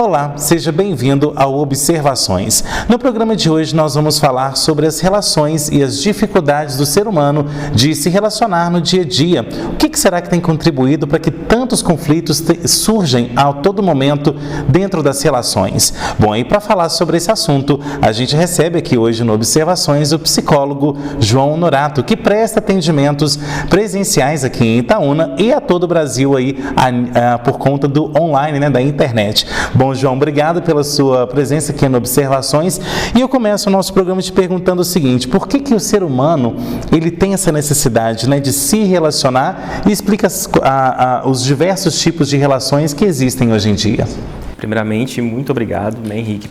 Olá, seja bem-vindo ao Observações. No programa de hoje nós vamos falar sobre as relações e as dificuldades do ser humano de se relacionar no dia a dia. O que será que tem contribuído para que tantos conflitos surgem a todo momento dentro das relações? Bom, e para falar sobre esse assunto, a gente recebe aqui hoje no Observações o psicólogo João Norato, que presta atendimentos presenciais aqui em Itaúna e a todo o Brasil aí por conta do online, da internet. Bom, João, obrigado pela sua presença aqui no Observações. E eu começo o nosso programa te perguntando o seguinte: por que o ser humano ele tem essa necessidade, de se relacionar, e explica os diversos tipos de relações que existem hoje em dia? Primeiramente, muito obrigado, Henrique,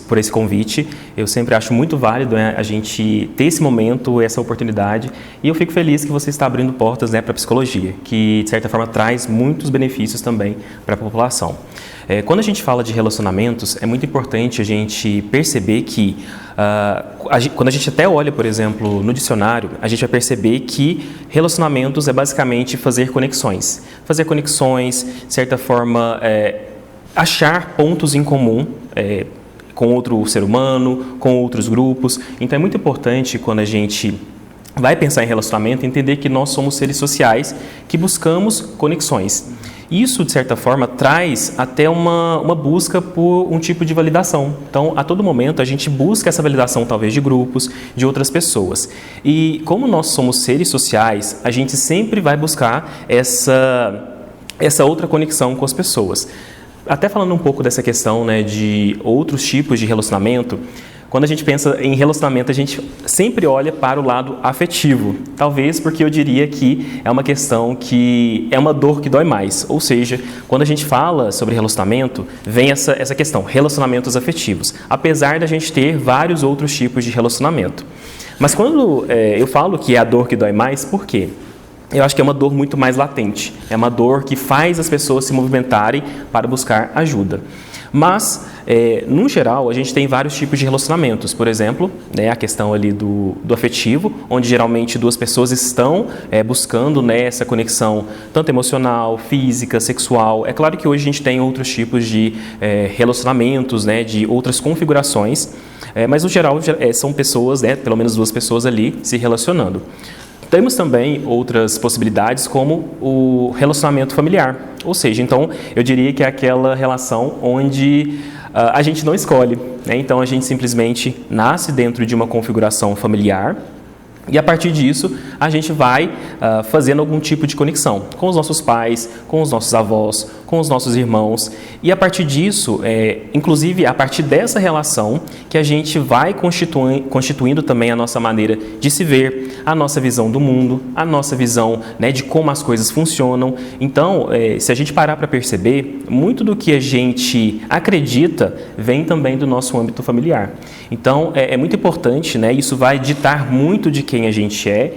por esse convite. Eu sempre acho muito válido a gente ter esse momento, essa oportunidade, e eu fico feliz que você está abrindo portas para a psicologia, que de certa forma traz muitos benefícios também para a população. Quando a gente fala de relacionamentos, é muito importante a gente perceber que, quando a gente até olha, por exemplo, no dicionário, a gente vai perceber que relacionamentos é basicamente fazer conexões. Fazer conexões, de certa forma, achar pontos em comum com outro ser humano, com outros grupos. Então é muito importante, quando a gente vai pensar em relacionamento, entender que nós somos seres sociais que buscamos conexões. Isso, de certa forma, traz até uma busca por um tipo de validação. Então, a todo momento, a gente busca essa validação, talvez, de grupos, de outras pessoas. E como nós somos seres sociais, a gente sempre vai buscar essa outra conexão com as pessoas. Até falando um pouco dessa questão de outros tipos de relacionamento, quando a gente pensa em relacionamento, a gente sempre olha para o lado afetivo. Talvez porque eu diria que é uma questão que é uma dor que dói mais. Ou seja, quando a gente fala sobre relacionamento, vem essa questão, relacionamentos afetivos. Apesar da gente ter vários outros tipos de relacionamento. Mas quando eu falo que é a dor que dói mais, por quê? Eu acho que é uma dor muito mais latente. É uma dor que faz as pessoas se movimentarem para buscar ajuda. Mas, no geral, a gente tem vários tipos de relacionamentos. Por exemplo, a questão ali do afetivo, onde geralmente duas pessoas estão buscando essa conexão tanto emocional, física, sexual. É claro que hoje a gente tem outros tipos de relacionamentos, de outras configurações, mas no geral são pessoas, pelo menos duas pessoas ali se relacionando. Temos também outras possibilidades, como o relacionamento familiar. Ou seja, então, eu diria que é aquela relação onde a gente não escolhe. Então, a gente simplesmente nasce dentro de uma configuração familiar e, a partir disso, a gente vai fazendo algum tipo de conexão com os nossos pais, com os nossos avós, com os nossos irmãos. E, a partir disso, inclusive, a partir dessa relação, que a gente vai constituindo também a nossa maneira de se ver, a nossa visão do mundo, a nossa visão de como as coisas funcionam. Então, se a gente parar para perceber, muito do que a gente acredita vem também do nosso âmbito familiar. Então, é muito importante, isso vai ditar muito de quem a gente é,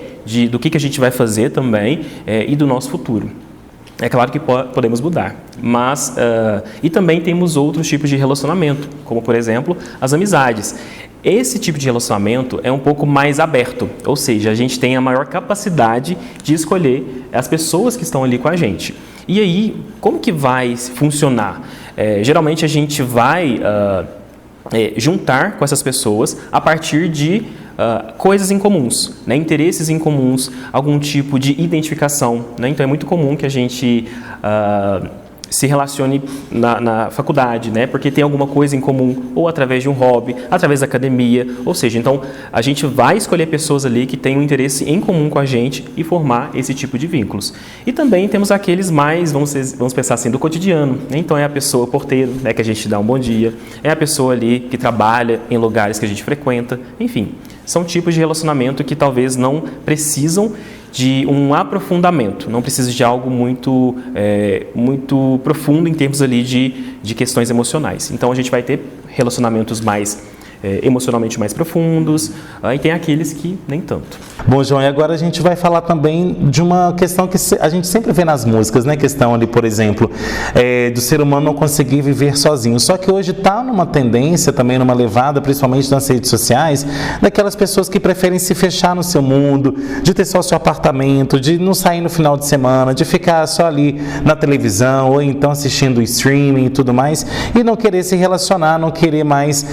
do que a gente vai fazer também e do nosso futuro. É claro que podemos mudar, mas e também temos outros tipos de relacionamento, como, por exemplo, as amizades. Esse tipo de relacionamento é um pouco mais aberto, ou seja, a gente tem a maior capacidade de escolher as pessoas que estão ali com a gente. E aí, como que vai funcionar? Geralmente a gente vai juntar com essas pessoas a partir de coisas em comuns, interesses em comuns, algum tipo de identificação. Então é muito comum que a gente se relacione na faculdade, porque tem alguma coisa em comum, ou através de um hobby, através da academia. Ou seja, então a gente vai escolher pessoas ali que têm um interesse em comum com a gente e formar esse tipo de vínculos. E também temos aqueles mais, vamos pensar assim, do cotidiano. Então é a pessoa porteiro, que a gente dá um bom dia, é a pessoa ali que trabalha em lugares que a gente frequenta, enfim. São tipos de relacionamento que talvez não precisam de um aprofundamento, não precisa de algo muito profundo em termos ali de questões emocionais. Então a gente vai ter relacionamentos mais emocionalmente mais profundos, e tem aqueles que nem tanto. Bom, João, e agora a gente vai falar também de uma questão que a gente sempre vê nas músicas, né? Questão ali, por exemplo, do ser humano não conseguir viver sozinho. Só que hoje está numa tendência, também numa levada, principalmente nas redes sociais, daquelas pessoas que preferem se fechar no seu mundo, de ter só o seu apartamento, de não sair no final de semana, de ficar só ali na televisão, ou então assistindo streaming e tudo mais, e não querer se relacionar, não querer mais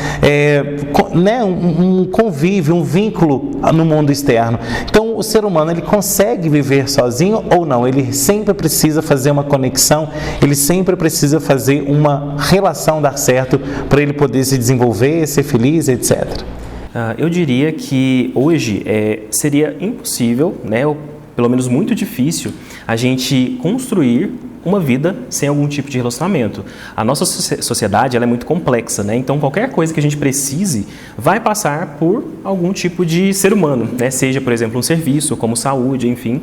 um convívio, um vínculo no mundo externo. Então, o ser humano, ele consegue viver sozinho ou não? Ele sempre precisa fazer uma conexão, ele sempre precisa fazer uma relação dar certo para ele poder se desenvolver, ser feliz, etc. Eu diria que hoje seria impossível, ou pelo menos muito difícil, a gente construir uma vida sem algum tipo de relacionamento. A nossa sociedade ela é muito complexa, então qualquer coisa que a gente precise vai passar por algum tipo de ser humano, seja, por exemplo, um serviço, como saúde, enfim.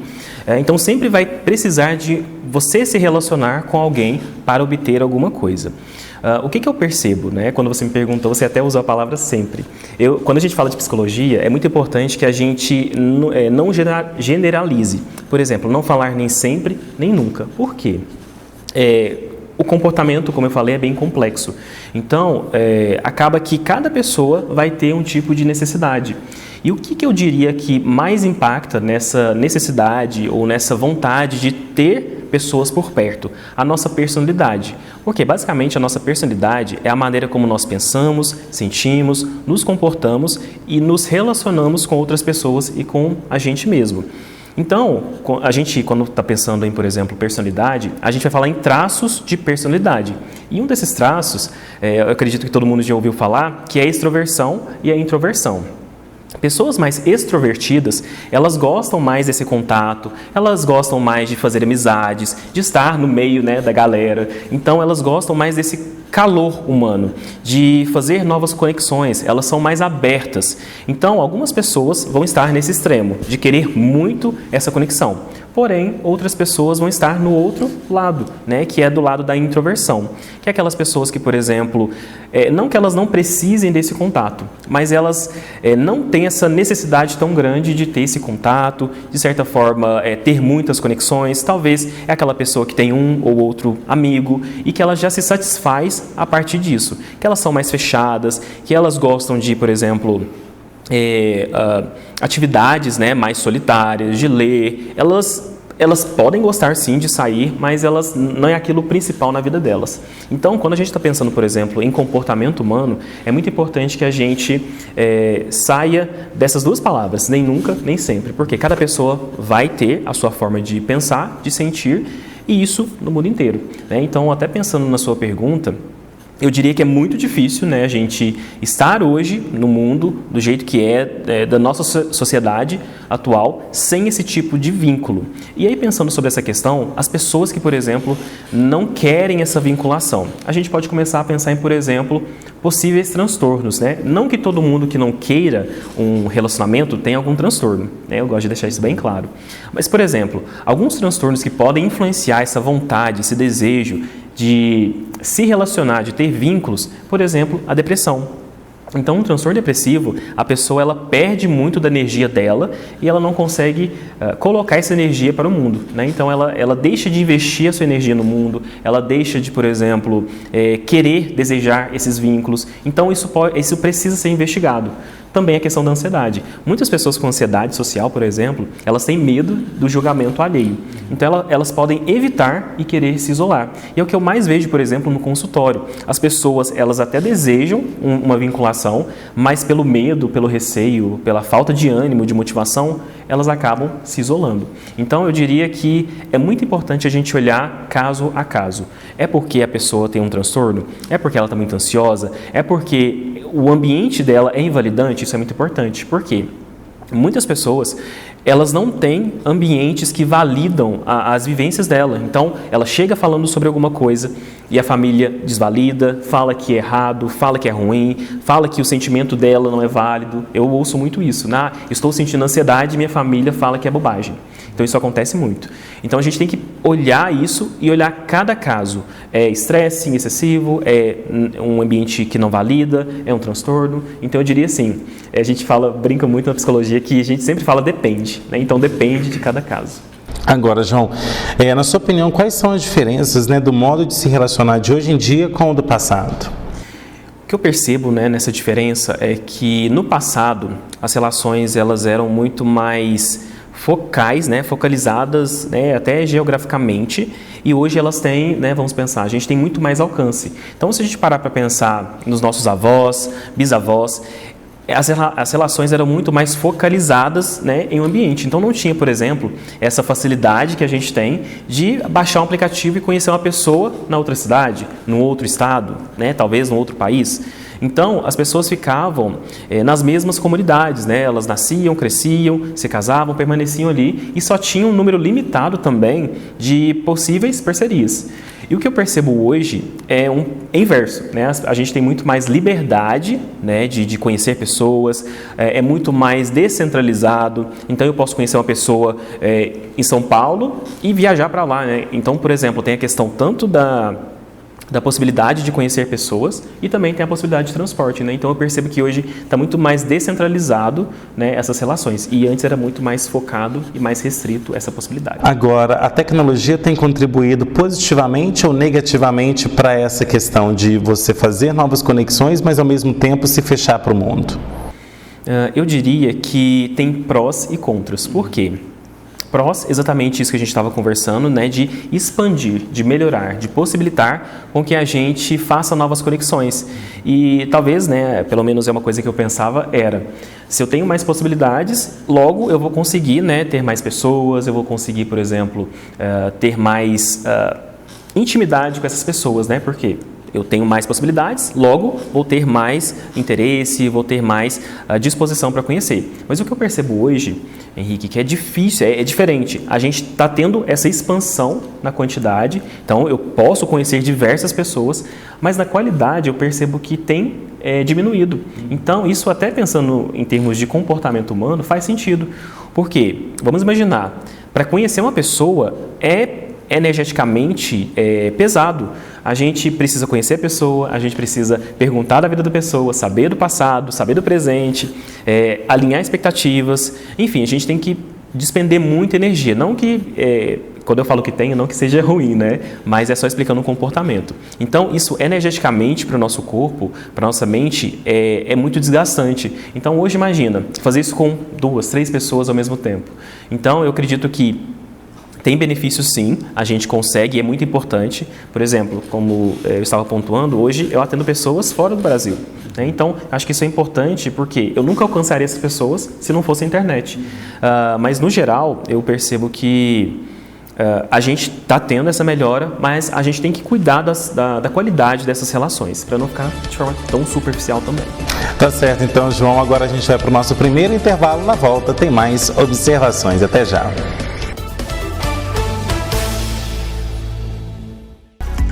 Então sempre vai precisar de você se relacionar com alguém para obter alguma coisa. O que eu percebo, quando você me perguntou, você até usou a palavra sempre. Quando a gente fala de psicologia, é muito importante que a gente não generalize. Por exemplo, não falar nem sempre, nem nunca. Por quê? O comportamento, como eu falei, é bem complexo. Então, acaba que cada pessoa vai ter um tipo de necessidade. E o que eu diria que mais impacta nessa necessidade ou nessa vontade de ter pessoas por perto? A nossa personalidade. Porque, basicamente, a nossa personalidade é a maneira como nós pensamos, sentimos, nos comportamos e nos relacionamos com outras pessoas e com a gente mesmo. Então, a gente, quando está pensando em, por exemplo, personalidade, a gente vai falar em traços de personalidade. E um desses traços, eu acredito que todo mundo já ouviu falar, que é a extroversão e a introversão. Pessoas mais extrovertidas, elas gostam mais desse contato, elas gostam mais de fazer amizades, de estar no meio da galera. Então, elas gostam mais desse calor humano, de fazer novas conexões, elas são mais abertas. Então, algumas pessoas vão estar nesse extremo, de querer muito essa conexão. Porém, outras pessoas vão estar no outro lado, que é do lado da introversão. Que é aquelas pessoas que, por exemplo, não que elas não precisem desse contato, mas elas não têm essa necessidade tão grande de ter esse contato, de certa forma, ter muitas conexões. Talvez é aquela pessoa que tem um ou outro amigo e que ela já se satisfaz a partir disso. Que elas são mais fechadas, que elas gostam de, por exemplo, atividades mais solitárias, de ler. Elas podem gostar sim de sair, mas elas não é aquilo principal na vida delas. Então, quando a gente está pensando, por exemplo, em comportamento humano, é muito importante que a gente saia dessas duas palavras, nem nunca, nem sempre, porque cada pessoa vai ter a sua forma de pensar, de sentir, e isso no mundo inteiro. Então, até pensando na sua pergunta, eu diria que é muito difícil a gente estar hoje no mundo do jeito que da nossa sociedade atual sem esse tipo de vínculo. E aí, pensando sobre essa questão, as pessoas que, por exemplo, não querem essa vinculação, a gente pode começar a pensar em, por exemplo, possíveis transtornos. Não que todo mundo que não queira um relacionamento tenha algum transtorno, eu gosto de deixar isso bem claro. Mas, por exemplo, alguns transtornos que podem influenciar essa vontade, esse desejo de se relacionar, de ter vínculos, por exemplo, a depressão. Então, um transtorno depressivo, a pessoa ela perde muito da energia dela e ela não consegue colocar essa energia para o mundo. Então, ela deixa de investir a sua energia no mundo, ela deixa de, por exemplo, querer, desejar esses vínculos. Então, isso precisa ser investigado. Também a questão da ansiedade. Muitas pessoas com ansiedade social, por exemplo, elas têm medo do julgamento alheio. Então, elas podem evitar e querer se isolar. E é o que eu mais vejo, por exemplo, no consultório. As pessoas, elas até desejam uma vinculação, mas pelo medo, pelo receio, pela falta de ânimo, de motivação, elas acabam se isolando. Então, eu diria que é muito importante a gente olhar caso a caso. É porque a pessoa tem um transtorno? É porque ela está muito ansiosa? É porque o ambiente dela é invalidante? Isso é muito importante. Por quê? Muitas pessoas, elas não têm ambientes que validam as vivências dela. Então, ela chega falando sobre alguma coisa e a família desvalida, fala que é errado, fala que é ruim, fala que o sentimento dela não é válido. Eu ouço muito isso. Estou sentindo ansiedade e minha família fala que é bobagem. Então isso acontece muito. Então a gente tem que olhar isso e olhar cada caso. É estresse excessivo, é um ambiente que não valida, é um transtorno. Então eu diria assim, a gente brinca muito na psicologia que a gente sempre fala depende, né? Então depende de cada caso. Agora, João, na sua opinião, quais são as diferenças, né, do modo de se relacionar de hoje em dia com o do passado? O que eu percebo, né, nessa diferença é que no passado as relações elas eram muito mais focais, né, focalizadas, né, até geograficamente, e hoje elas têm, né, vamos pensar, a gente tem muito mais alcance. Então, se a gente parar para pensar nos nossos avós, bisavós, as relações eram muito mais focalizadas, né, em um ambiente. Então não tinha, por exemplo, essa facilidade que a gente tem de baixar um aplicativo e conhecer uma pessoa na outra cidade, no outro estado, né, talvez no outro país. Então as pessoas ficavam nas mesmas comunidades, né, elas nasciam, cresciam, se casavam, permaneciam ali e só tinha um número limitado também de possíveis parcerias. E o que eu percebo hoje é inverso, né? A gente tem muito mais liberdade, né, de conhecer pessoas, é muito mais descentralizado. Então eu posso conhecer uma pessoa em São Paulo e viajar para lá, né? Então, por exemplo, tem a questão tanto da possibilidade de conhecer pessoas e também tem a possibilidade de transporte, né? Então eu percebo que hoje está muito mais descentralizado, né, essas relações, e antes era muito mais focado e mais restrito essa possibilidade. Agora, a tecnologia tem contribuído positivamente ou negativamente para essa questão de você fazer novas conexões, mas ao mesmo tempo se fechar para o mundo? Eu diria que tem prós e contras. Por quê? Prós, exatamente isso que a gente estava conversando, né, de expandir, de melhorar, de possibilitar com que a gente faça novas conexões. E talvez, né, pelo menos é uma coisa que eu pensava, se eu tenho mais possibilidades, logo eu vou conseguir, né, ter mais pessoas, eu vou conseguir, por exemplo, ter mais intimidade com essas pessoas, né, porque eu tenho mais possibilidades, logo vou ter mais interesse, vou ter mais disposição para conhecer. Mas o que eu percebo hoje, Henrique, que é difícil, é diferente. A gente está tendo essa expansão na quantidade, então eu posso conhecer diversas pessoas, mas na qualidade eu percebo que tem diminuído. Então isso até pensando em termos de comportamento humano faz sentido. Por quê? Vamos imaginar, para conhecer uma pessoa energeticamente pesado. A gente precisa conhecer a pessoa, a gente precisa perguntar da vida da pessoa, saber do passado, saber do presente, alinhar expectativas. Enfim, a gente tem que despender muita energia. Não que, quando eu falo que tem, não que seja ruim, né? Mas é só explicando o comportamento. Então, isso energeticamente para o nosso corpo, para a nossa mente, é muito desgastante. Então, hoje, imagina, fazer isso com 2, 3 pessoas ao mesmo tempo. Então, eu acredito que tem benefícios sim, a gente consegue e é muito importante. Por exemplo, como eu estava pontuando, hoje eu atendo pessoas fora do Brasil, né? Então, acho que isso é importante porque eu nunca alcançaria essas pessoas se não fosse a internet. Mas, no geral, eu percebo que a gente está tendo essa melhora, mas a gente tem que cuidar da qualidade dessas relações, para não ficar de forma tão superficial também. Tá certo, então, João, agora a gente vai para o nosso primeiro intervalo. Na volta tem mais observações. Até já.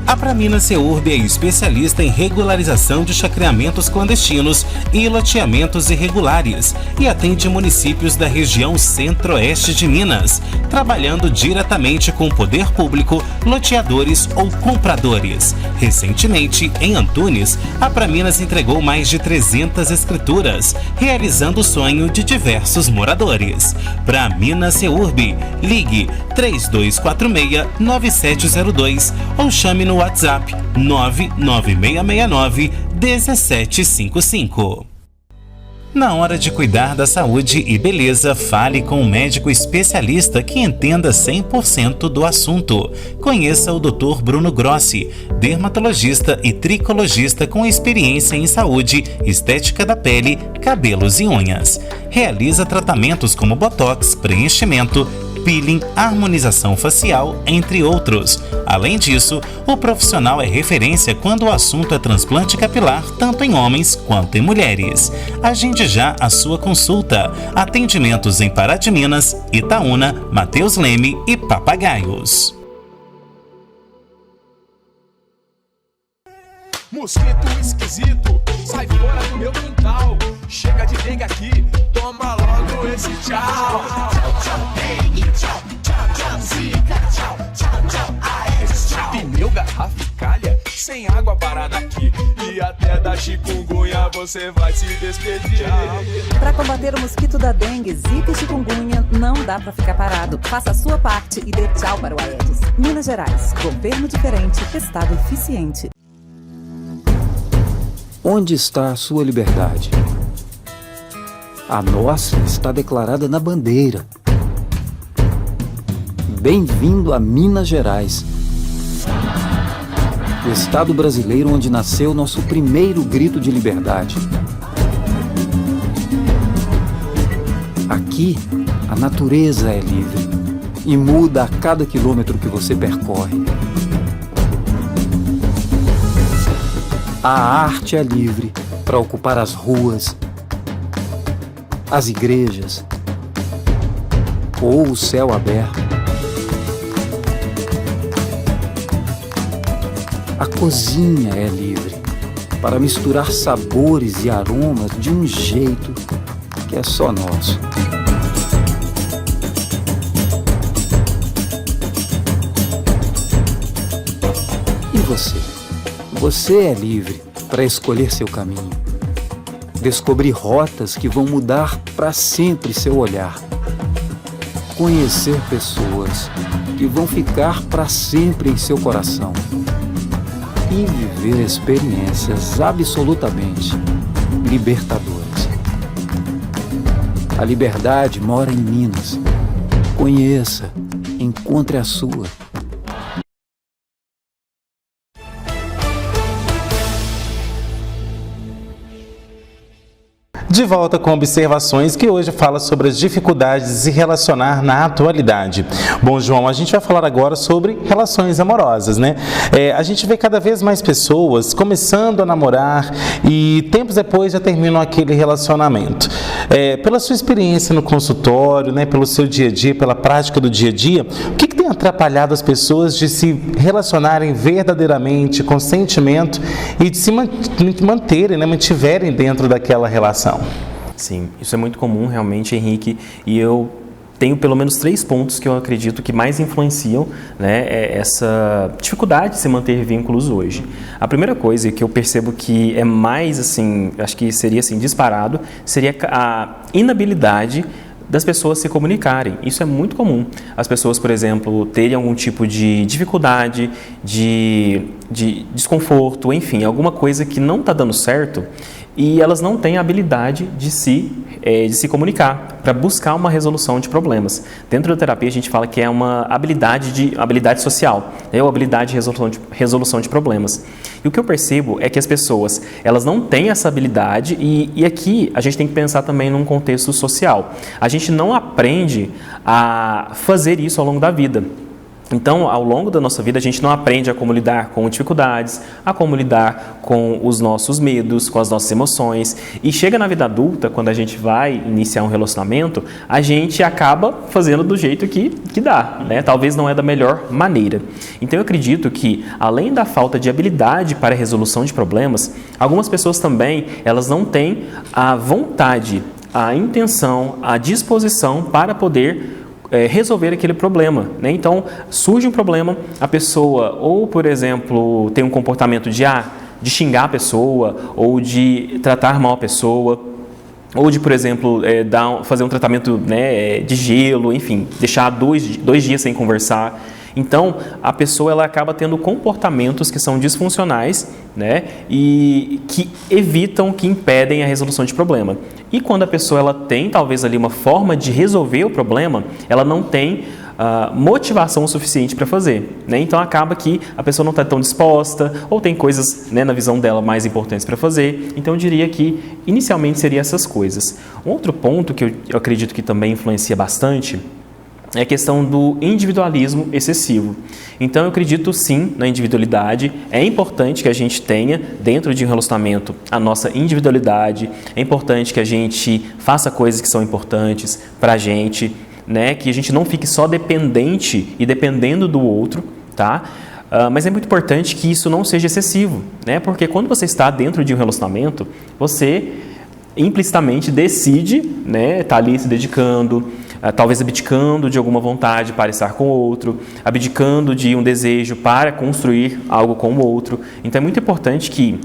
A Pramina Seurb é especialista em regularização de chacreamentos clandestinos e loteamentos irregulares e atende municípios da região centro-oeste de Minas, trabalhando diretamente com o poder público, loteadores ou compradores. Recentemente, em Antunes, a Praminas entregou mais de 300 escrituras, realizando o sonho de diversos moradores. Pramina Seurb, ligue 3246-9702 ou chame no WhatsApp 99669-1755. Na hora de cuidar da saúde e beleza, fale com um médico especialista que entenda 100% do assunto. Conheça o Dr. Bruno Grossi, dermatologista e tricologista com experiência em saúde, estética da pele, cabelos e unhas. Realiza tratamentos como botox, preenchimento, peeling, harmonização facial, entre outros. Além disso, o profissional é referência quando o assunto é transplante capilar, tanto em homens quanto em mulheres. Agende já a sua consulta. Atendimentos em Pará de Minas, Itaúna, Mateus Leme e Papagaios. Mosquito esquisito, sai fora do meu quintal. Chega de dengue aqui, tô toma logo esse tchau. Tchau, tchau, ei, e tchau, tchau, tchau, zica, tchau, tchau, tchau, Aedes, tchau. Pneu, garrafa e calha, sem água parada aqui. E até da chikungunya você vai se despedir. Para combater o mosquito da dengue, zika e chikungunya, não dá para ficar parado. Faça a sua parte e dê tchau para o Aedes. Minas Gerais, governo diferente, Estado eficiente. Onde está a sua liberdade? A nossa está declarada na bandeira. Bem-vindo a Minas Gerais, o estado brasileiro onde nasceu nosso primeiro grito de liberdade. Aqui, a natureza é livre e muda a cada quilômetro que você percorre. A arte é livre para ocupar as ruas, as igrejas ou o céu aberto. A cozinha é livre para misturar sabores e aromas de um jeito que é só nosso. E você? Você é livre para escolher seu caminho, descobrir rotas que vão mudar para sempre seu olhar, conhecer pessoas que vão ficar para sempre em seu coração e viver experiências absolutamente libertadoras. A liberdade mora em Minas. Conheça, encontre a sua. De volta com observações que hoje fala sobre as dificuldades de se relacionar na atualidade. Bom, João, a gente vai falar agora sobre relações amorosas, né? A gente vê cada vez mais pessoas começando a namorar e tempos depois já terminam aquele relacionamento. Pela sua experiência no consultório, né, pelo seu dia a dia, pela prática do dia a dia, o que tem atrapalhado as pessoas de se relacionarem verdadeiramente com sentimento e de se manterem, né, mantiverem dentro daquela relação? Sim, isso é muito comum realmente, Henrique, e eu tenho pelo menos 3 pontos que eu acredito que mais influenciam, né, essa dificuldade de se manter vínculos hoje. A primeira coisa que eu percebo que é mais, assim, acho que seria assim, disparado, seria a inabilidade das pessoas se comunicarem. Isso é muito comum. As pessoas, por exemplo, terem algum tipo de dificuldade, de desconforto, enfim, alguma coisa que não está dando certo e elas não têm a habilidade de se comunicar para buscar uma resolução de problemas. Dentro da terapia a gente fala que é uma habilidade social, ou habilidade de resolução de problemas. E o que eu percebo é que as pessoas, elas não têm essa habilidade e aqui a gente tem que pensar também num contexto social. A gente não aprende a fazer isso ao longo da vida. Então, ao longo da nossa vida, a gente não aprende a como lidar com dificuldades, a como lidar com os nossos medos, com as nossas emoções. E chega na vida adulta, quando a gente vai iniciar um relacionamento, a gente acaba fazendo do jeito que dá, né? Talvez não é da melhor maneira. Então, eu acredito que, além da falta de habilidade para a resolução de problemas, algumas pessoas também, elas não têm a vontade, a intenção, a disposição para poder resolver aquele problema, né? Então, surge um problema, a pessoa ou, por exemplo, tem um comportamento de xingar a pessoa ou de tratar mal a pessoa ou de, por exemplo, fazer um tratamento, né, de gelo, enfim, deixar dois dias sem conversar. Então, a pessoa ela acaba tendo comportamentos que são disfuncionais, né, e que impedem a resolução de problema. E quando a pessoa ela tem, talvez, ali uma forma de resolver o problema, ela não tem motivação suficiente para fazer, né? Então, acaba que a pessoa não está tão disposta ou tem coisas, né, na visão dela mais importantes para fazer. Então, eu diria que, inicialmente, seria essas coisas. Um outro ponto que eu acredito que também influencia bastante é a questão do individualismo excessivo. Então, eu acredito sim na individualidade. É importante que a gente tenha, dentro de um relacionamento, a nossa individualidade. É importante que a gente faça coisas que são importantes para a gente, né? Que a gente não fique só dependente e dependendo do outro, tá? Mas é muito importante que isso não seja excessivo, né? Porque quando você está dentro de um relacionamento, você implicitamente decide, né, tá ali se dedicando, talvez abdicando de alguma vontade para estar com o outro, abdicando de um desejo para construir algo com o outro. Então é muito importante que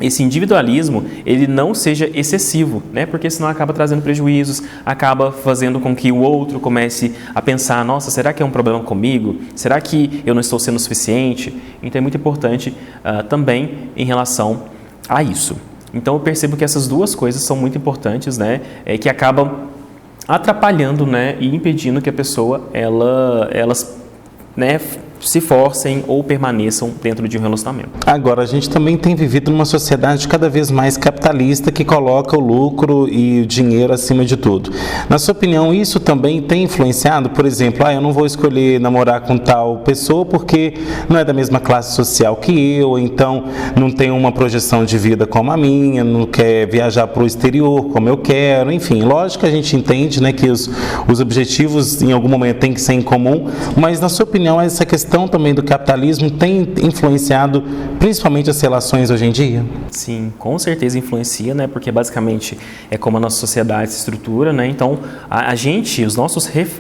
esse individualismo ele não seja excessivo, né? Porque senão acaba trazendo prejuízos, acaba fazendo com que o outro comece a pensar, nossa, será que é um problema comigo? Será que eu não estou sendo suficiente? Então é muito importante também em relação a isso. Então eu percebo que essas duas coisas são muito importantes, né? Que acabam atrapalhando, né? E impedindo que a pessoa elas, né, se forcem ou permaneçam dentro de um relacionamento. Agora, a gente também tem vivido numa sociedade cada vez mais capitalista que coloca o lucro e o dinheiro acima de tudo. Na sua opinião, isso também tem influenciado? Por exemplo, eu não vou escolher namorar com tal pessoa porque não é da mesma classe social que eu, então não tem uma projeção de vida como a minha, não quer viajar para o exterior como eu quero, enfim. Lógico que a gente entende, né, que os objetivos em algum momento têm que ser em comum, mas na sua opinião, essa questão também do capitalismo tem influenciado principalmente as relações hoje em dia? Sim, com certeza influencia, né? Porque basicamente é como a nossa sociedade se estrutura, né? Então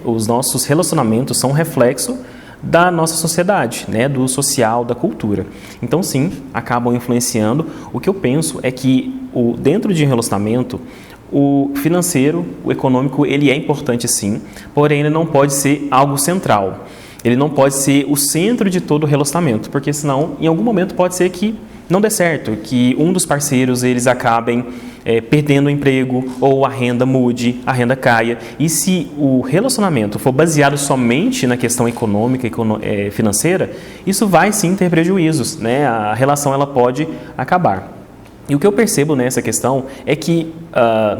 os nossos relacionamentos são um reflexo da nossa sociedade, né? Do social, da cultura. Então sim, acabam influenciando. O que eu penso é que dentro de um relacionamento o financeiro, o econômico, ele é importante sim, porém ele não pode ser algo central. Ele não pode ser o centro de todo o relacionamento, porque senão, em algum momento, pode ser que não dê certo, que um dos parceiros eles acabem perdendo o emprego, ou a renda mude, a renda caia. E se o relacionamento for baseado somente na questão econômica, financeira, isso vai sim ter prejuízos, né? A relação ela pode acabar. E o que eu percebo nessa questão é que,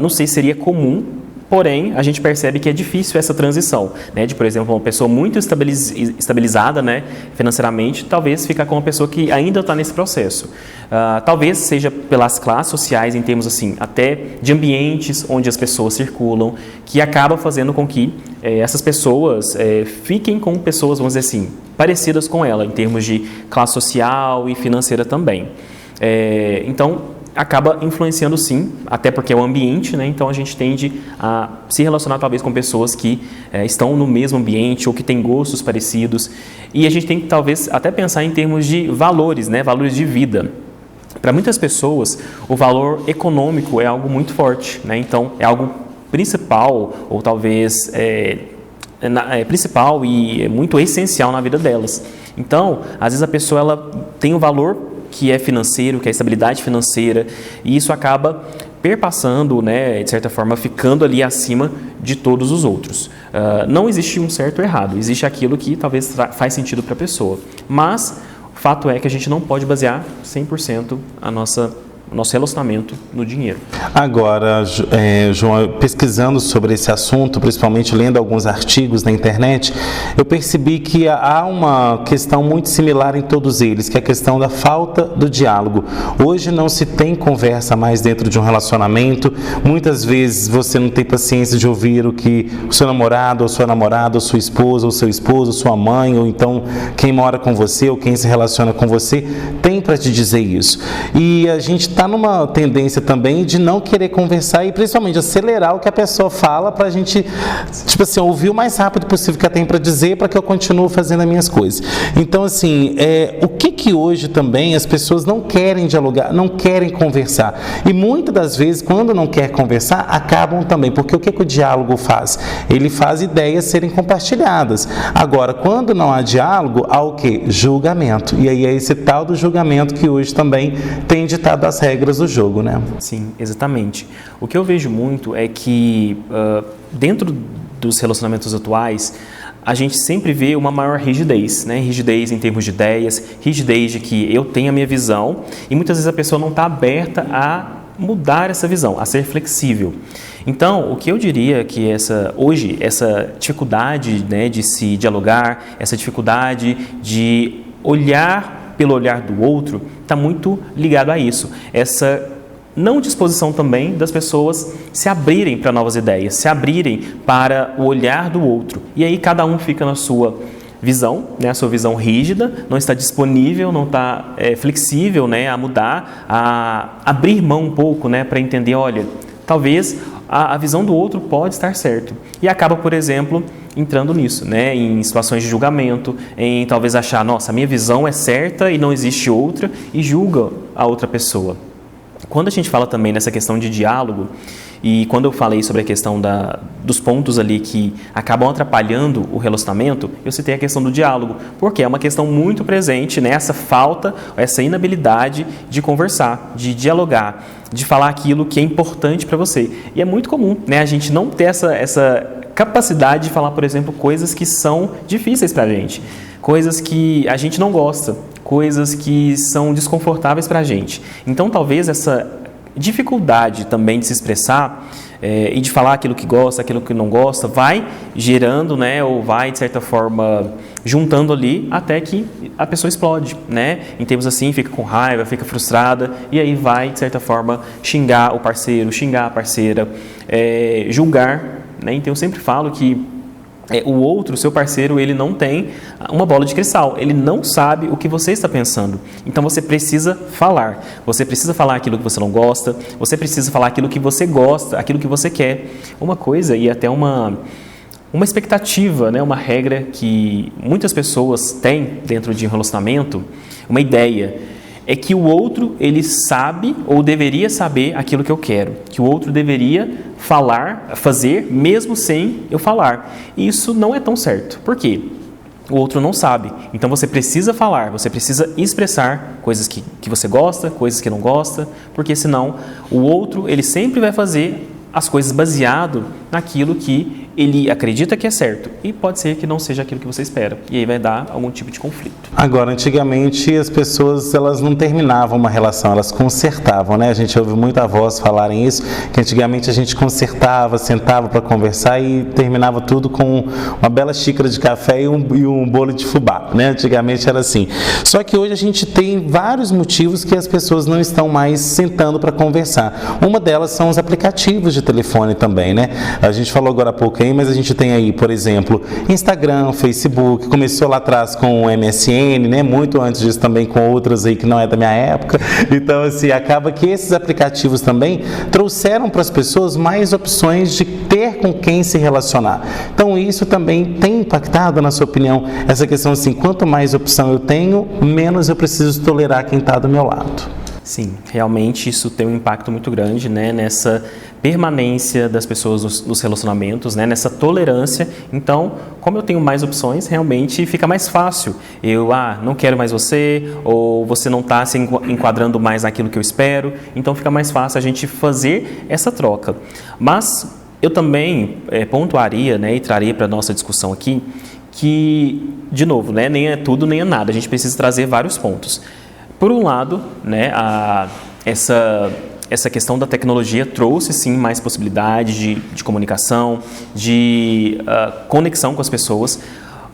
não sei se seria comum, porém, a gente percebe que é difícil essa transição, né? De, por exemplo, uma pessoa muito estabilizada, né, financeiramente, talvez ficar com uma pessoa que ainda está nesse processo. Talvez seja pelas classes sociais, em termos assim, até de ambientes onde as pessoas circulam, que acaba fazendo com que essas pessoas fiquem com pessoas, vamos dizer assim, parecidas com ela, em termos de classe social e financeira também. Então, acaba influenciando sim, até porque é o ambiente, né? Então a gente tende a se relacionar talvez com pessoas que estão no mesmo ambiente ou que têm gostos parecidos. E a gente tem que talvez até pensar em termos de valores, né? Valores de vida. Para muitas pessoas, o valor econômico é algo muito forte, né? Então é algo principal ou talvez principal e muito essencial na vida delas. Então, às vezes a pessoa ela tem um valor que é financeiro, que é a estabilidade financeira, e isso acaba perpassando, né, de certa forma, ficando ali acima de todos os outros. Não existe um certo ou errado, existe aquilo que talvez faz sentido para a pessoa, mas o fato é que a gente não pode basear 100% o nosso relacionamento no dinheiro. Agora, João, pesquisando sobre esse assunto, principalmente lendo alguns artigos na internet, eu percebi que há uma questão muito similar em todos eles, que é a questão da falta do diálogo. Hoje não se tem conversa mais dentro de um relacionamento, muitas vezes você não tem paciência de ouvir o que o seu namorado, ou sua namorada, ou sua esposa, ou seu esposo, sua mãe, ou então quem mora com você, ou quem se relaciona com você, tem para te dizer isso. E a gente está numa tendência também de não querer conversar e principalmente acelerar o que a pessoa fala para a gente, tipo assim, ouvir o mais rápido possível que ela tem para dizer para que eu continue fazendo as minhas coisas. Então, assim, o que hoje também as pessoas não querem dialogar, não querem conversar. E muitas das vezes, quando não quer conversar, acabam também. Porque o que o diálogo faz? Ele faz ideias serem compartilhadas. Agora, quando não há diálogo, há o quê? Julgamento. E aí é esse tal do julgamento que hoje também tem ditado as regras do jogo, né? Sim, exatamente. O que eu vejo muito é que dentro dos relacionamentos atuais, a gente sempre vê uma maior rigidez, né? Rigidez em termos de ideias, rigidez de que eu tenho a minha visão e muitas vezes a pessoa não está aberta a mudar essa visão, a ser flexível. Então, o que eu diria que hoje, essa dificuldade, né, de se dialogar, essa dificuldade de olhar pelo olhar do outro, está muito ligado a isso. Essa não disposição também das pessoas se abrirem para novas ideias, se abrirem para o olhar do outro. E aí cada um fica na sua visão, né, a sua visão rígida, não está disponível, não está flexível, né, a mudar, a abrir mão um pouco, né, para entender, olha, talvez a visão do outro pode estar certo. E acaba, por exemplo, entrando nisso, né? Em situações de julgamento, em talvez achar, nossa, a minha visão é certa e não existe outra, e julga a outra pessoa. Quando a gente fala também nessa questão de diálogo, e quando eu falei sobre a questão dos pontos ali que acabam atrapalhando o relacionamento, eu citei a questão do diálogo, porque é uma questão muito presente, né? Essa falta, essa inabilidade de conversar, de dialogar, de falar aquilo que é importante para você. E é muito comum, né? A gente não ter essa capacidade de falar, por exemplo, coisas que são difíceis para a gente, coisas que a gente não gosta, coisas que são desconfortáveis para a gente. Então, talvez essa dificuldade também de se expressar e de falar aquilo que gosta, aquilo que não gosta, vai gerando, né, ou vai, de certa forma, juntando ali até que a pessoa explode, né? Em termos assim, fica com raiva, fica frustrada e aí vai, de certa forma, xingar o parceiro, xingar a parceira, julgar, né? Então, eu sempre falo que o outro, o seu parceiro, ele não tem uma bola de cristal, ele não sabe o que você está pensando. Então você precisa falar aquilo que você não gosta, você precisa falar aquilo que você gosta, aquilo que você quer. Uma coisa e até uma expectativa, né? Uma regra que muitas pessoas têm dentro de um relacionamento, uma ideia, é que o outro, ele sabe ou deveria saber aquilo que eu quero, que o outro deveria fazer, mesmo sem eu falar. E isso não é tão certo. Por quê? O outro não sabe. Então você precisa falar, você precisa expressar coisas que você gosta, coisas que não gosta, porque senão o outro, ele sempre vai fazer as coisas baseado naquilo que ele acredita que é certo e pode ser que não seja aquilo que você espera e aí vai dar algum tipo de conflito. Agora, antigamente as pessoas elas não terminavam uma relação, elas consertavam, né? A gente ouve muita avós falarem isso, que antigamente a gente consertava, sentava para conversar e terminava tudo com uma bela xícara de café e um bolo de fubá, né? Antigamente era assim. Só que hoje a gente tem vários motivos que as pessoas não estão mais sentando para conversar. Uma delas são os aplicativos de telefone também, né? A gente falou agora há pouco aí, mas a gente tem aí, por exemplo, Instagram, Facebook, começou lá atrás com o MSN, né? Muito antes disso também com outros aí que não é da minha época. Então, assim, acaba que esses aplicativos também trouxeram para as pessoas mais opções de ter com quem se relacionar. Então, isso também tem impactado, na sua opinião, essa questão assim, quanto mais opção eu tenho, menos eu preciso tolerar quem está do meu lado. Sim, realmente isso tem um impacto muito grande, né, nessa permanência das pessoas nos relacionamentos, né, nessa tolerância. Então, como eu tenho mais opções, realmente fica mais fácil. Eu, não quero mais você, ou você não está se enquadrando mais naquilo que eu espero, então fica mais fácil a gente fazer essa troca. Mas eu também pontuaria, né, e traria para a nossa discussão aqui, que, de novo, né, nem é tudo nem é nada, a gente precisa trazer vários pontos. Por um lado, né, essa questão da tecnologia trouxe sim mais possibilidades de comunicação, de conexão com as pessoas.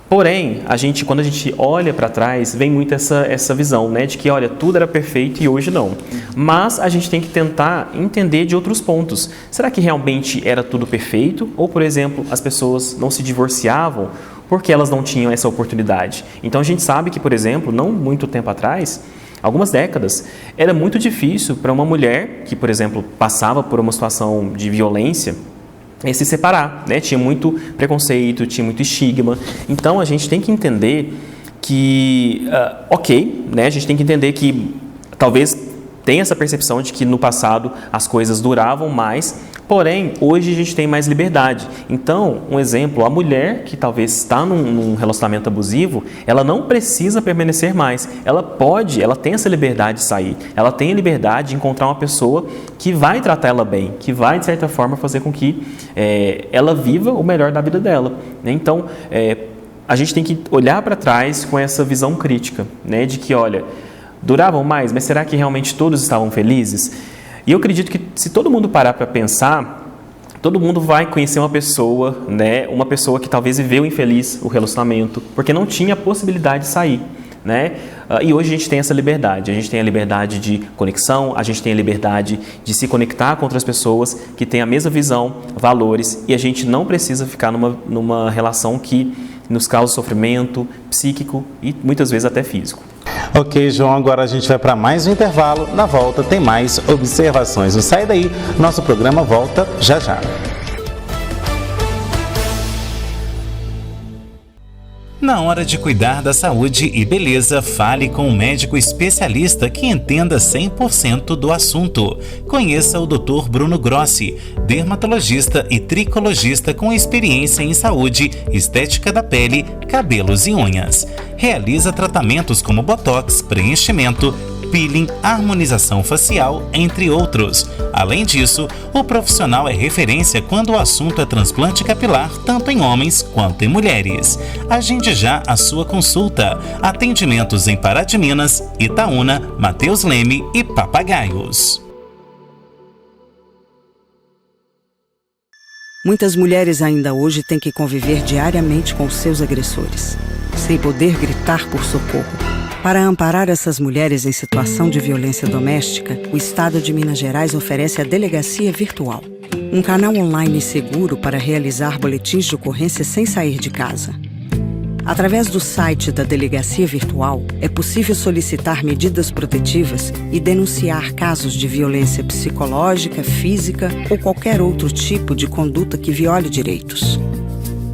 Porém, quando a gente olha para trás, vem muito essa visão, né, de que, olha, tudo era perfeito e hoje não. Mas a gente tem que tentar entender de outros pontos. Será que realmente era tudo perfeito? Ou, por exemplo, as pessoas não se divorciavam porque elas não tinham essa oportunidade? Então a gente sabe que, por exemplo, não muito tempo atrás, algumas décadas, era muito difícil para uma mulher que, por exemplo, passava por uma situação de violência, se separar, né? Tinha muito preconceito, tinha muito estigma. Então, a gente tem que entender que, né? A gente tem que entender que talvez tenha essa percepção de que no passado as coisas duravam mais, porém, hoje a gente tem mais liberdade. Então, um exemplo, a mulher que talvez está num relacionamento abusivo, ela não precisa permanecer mais. Ela tem essa liberdade de sair. Ela tem a liberdade de encontrar uma pessoa que vai tratar ela bem, que vai, de certa forma, fazer com que ela viva o melhor da vida dela. Então, a gente tem que olhar para trás com essa visão crítica, né, de que, olha, duravam mais, mas será que realmente todos estavam felizes? E eu acredito que se todo mundo parar para pensar, todo mundo vai conhecer uma pessoa, né? Uma pessoa que talvez viveu infeliz o relacionamento, porque não tinha a possibilidade de sair, né? E hoje a gente tem essa liberdade, a gente tem a liberdade de conexão, a gente tem a liberdade de se conectar com outras pessoas que têm a mesma visão, valores, e a gente não precisa ficar numa relação que nos causa sofrimento psíquico e muitas vezes até físico. Ok, João, agora a gente vai para mais um intervalo. Na volta tem mais observações. Não sai daí, nosso programa volta já já. Na hora de cuidar da saúde e beleza, fale com um médico especialista que entenda 100% do assunto. Conheça o Dr. Bruno Grossi, dermatologista e tricologista com experiência em saúde, estética da pele, cabelos e unhas. Realiza tratamentos como botox, preenchimento, peeling, harmonização facial, entre outros. Além disso, o profissional é referência quando o assunto é transplante capilar, tanto em homens quanto em mulheres. Agende já a sua consulta. Atendimentos em Pará de Minas, Itaúna, Mateus Leme e Papagaios. Muitas mulheres ainda hoje têm que conviver diariamente com seus agressores, sem poder gritar por socorro. Para amparar essas mulheres em situação de violência doméstica, o Estado de Minas Gerais oferece a Delegacia Virtual, um canal online seguro para realizar boletins de ocorrência sem sair de casa. Através do site da Delegacia Virtual, é possível solicitar medidas protetivas e denunciar casos de violência psicológica, física ou qualquer outro tipo de conduta que viole direitos.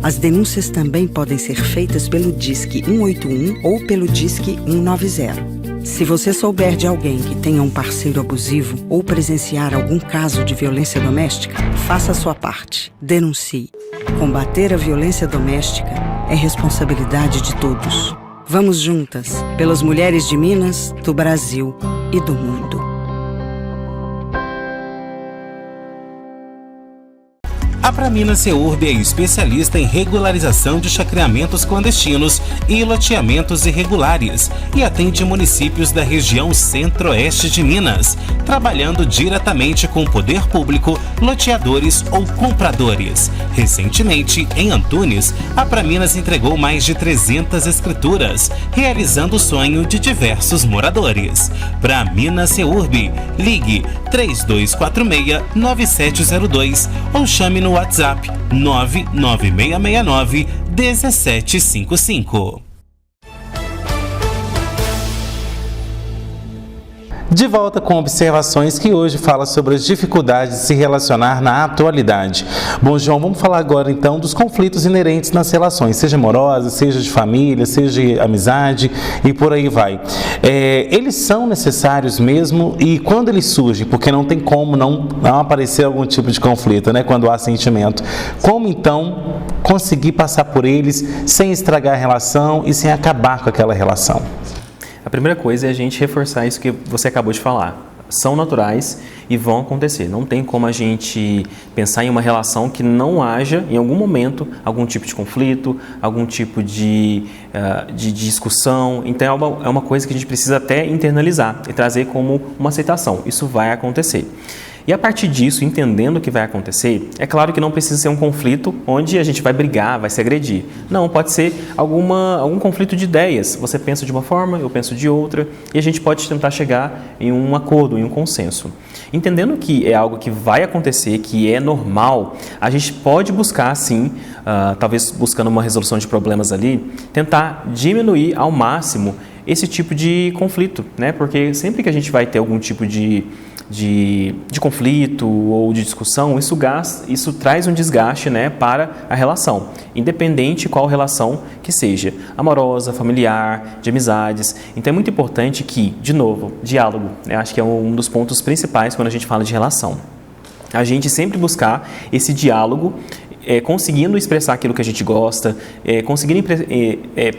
As denúncias também podem ser feitas pelo Disque 181 ou pelo Disque 190. Se você souber de alguém que tenha um parceiro abusivo ou presenciar algum caso de violência doméstica, faça a sua parte. Denuncie. Combater a violência doméstica é responsabilidade de todos. Vamos juntas, pelas mulheres de Minas, do Brasil e do mundo. A Praminas Seurb é especialista em regularização de chacreamentos clandestinos e loteamentos irregulares e atende municípios da região centro-oeste de Minas, trabalhando diretamente com o poder público, loteadores ou compradores. Recentemente, em Antunes, a Praminas entregou mais de 300 escrituras, realizando o sonho de diversos moradores. Praminas Seurb, ligue 3246-9702 ou chame no WhatsApp 99669-1755. De volta com observações que hoje fala sobre as dificuldades de se relacionar na atualidade. Bom, João, vamos falar agora então dos conflitos inerentes nas relações, seja amorosas, seja de família, seja de amizade e por aí vai. Eles são necessários mesmo e quando eles surgem, porque não tem como não aparecer algum tipo de conflito, né, quando há sentimento. Como então conseguir passar por eles sem estragar a relação e sem acabar com aquela relação? A primeira coisa é a gente reforçar isso que você acabou de falar. São naturais e vão acontecer. Não tem como a gente pensar em uma relação que não haja, em algum momento, algum tipo de conflito, algum tipo de discussão. Então, é uma coisa que a gente precisa até internalizar e trazer como uma aceitação. Isso vai acontecer. E a partir disso, entendendo o que vai acontecer, é claro que não precisa ser um conflito onde a gente vai brigar, vai se agredir. Não, pode ser algum conflito de ideias. Você pensa de uma forma, eu penso de outra, e a gente pode tentar chegar em um acordo, em um consenso. Entendendo que é algo que vai acontecer, que é normal, a gente pode buscar, sim, talvez buscando uma resolução de problemas ali, tentar diminuir ao máximo esse tipo de conflito, né? Porque sempre que a gente vai ter algum tipo de conflito ou de discussão, isso traz um desgaste, né, para a relação, independente qual relação que seja, amorosa, familiar, de amizades. Então é muito importante que, de novo, diálogo, né, acho que é um dos pontos principais quando a gente fala de relação. A gente sempre buscar esse diálogo, conseguindo expressar aquilo que a gente gosta, conseguindo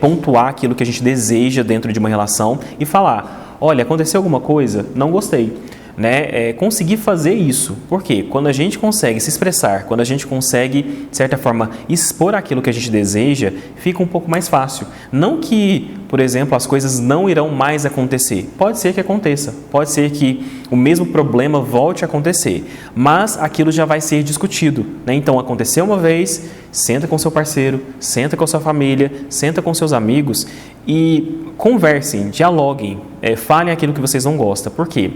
pontuar aquilo que a gente deseja dentro de uma relação e falar, olha, aconteceu alguma coisa? Não gostei. Né, conseguir fazer isso, porque quando a gente consegue se expressar, quando a gente consegue, de certa forma, expor aquilo que a gente deseja, fica um pouco mais fácil. Não que, por exemplo, as coisas não irão mais acontecer. Pode ser que aconteça, pode ser que o mesmo problema volte a acontecer, mas aquilo já vai ser discutido. Né? Então, aconteceu uma vez, senta com seu parceiro, senta com sua família, senta com seus amigos e conversem, dialoguem, falem aquilo que vocês não gostam. Por quê?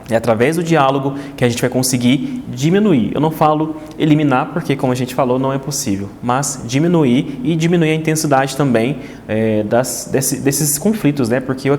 É através do diálogo que a gente vai conseguir diminuir. Eu não falo eliminar, porque, como a gente falou, não é possível. Mas diminuir e diminuir a intensidade também desses conflitos, né? Porque eu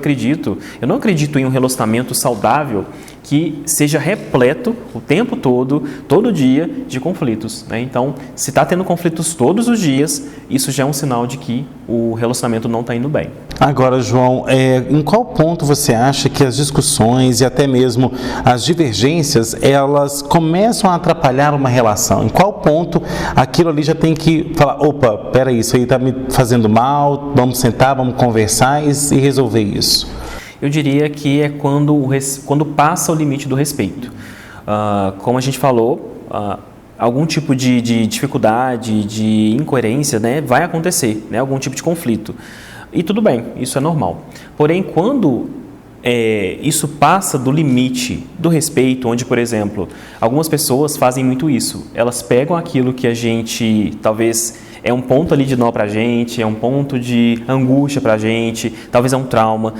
não acredito em um relacionamento saudável que seja repleto o tempo todo dia, de conflitos, né? Então, se está tendo conflitos todos os dias, isso já é um sinal de que o relacionamento não está indo bem. Agora, João, em qual ponto você acha que as discussões e até mesmo as divergências, elas começam a atrapalhar uma relação? Em qual ponto aquilo ali já tem que falar, opa, peraí, isso aí está me fazendo mal, vamos sentar, vamos conversar e resolver isso? Eu diria que é quando passa o limite do respeito. Como a gente falou, algum tipo de dificuldade, de incoerência, né, vai acontecer, né, algum tipo de conflito. E tudo bem, isso é normal. Porém, quando isso passa do limite do respeito, onde, por exemplo, algumas pessoas fazem muito isso. Elas pegam aquilo que a gente, talvez, é um ponto ali de nó pra gente, é um ponto de angústia pra gente, talvez é um trauma,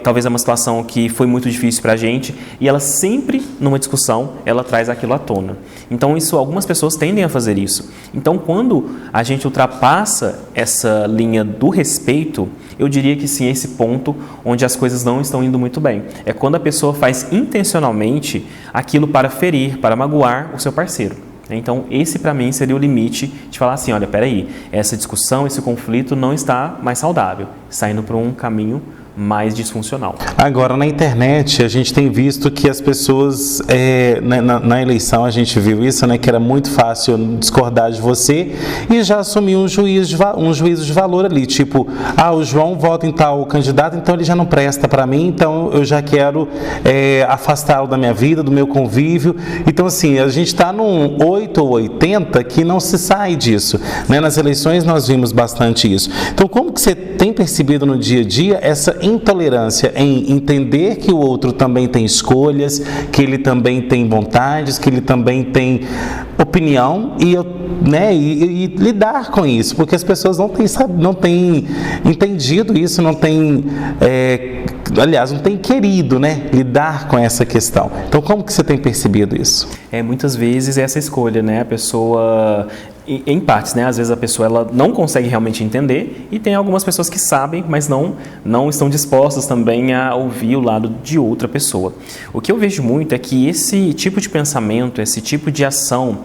talvez é uma situação que foi muito difícil pra gente, e ela sempre, numa discussão, ela traz aquilo à tona. Então, algumas pessoas tendem a fazer isso. Então, quando a gente ultrapassa essa linha do respeito, eu diria que sim, é esse ponto onde as coisas não estão indo muito bem. É quando a pessoa faz intencionalmente aquilo para ferir, para magoar o seu parceiro. Então, esse para mim seria o limite de falar assim, olha, peraí, essa discussão, esse conflito não está mais saudável, está indo para um caminho mais disfuncional. Agora, na internet, a gente tem visto que as pessoas, na eleição a gente viu isso, né, que era muito fácil discordar de você e já assumir um juízo de valor ali, tipo, o João vota em tal candidato, então ele já não presta para mim, então eu já quero afastá-lo da minha vida, do meu convívio. Então, assim, a gente está num 8 ou 80 que não se sai disso, né? Nas eleições nós vimos bastante isso. Então, como que você tem percebido no dia a dia essa intolerância em entender que o outro também tem escolhas, que ele também tem vontades, que ele também tem opinião e lidar com isso, porque as pessoas não têm entendido isso, não têm querido, né, lidar com essa questão. Então, como que você tem percebido isso? Muitas vezes essa escolha, né, a pessoa, em partes, né, às vezes a pessoa ela não consegue realmente entender e tem algumas pessoas que sabem, mas não estão dispostas também a ouvir o lado de outra pessoa. O que eu vejo muito é que esse tipo de pensamento, esse tipo de ação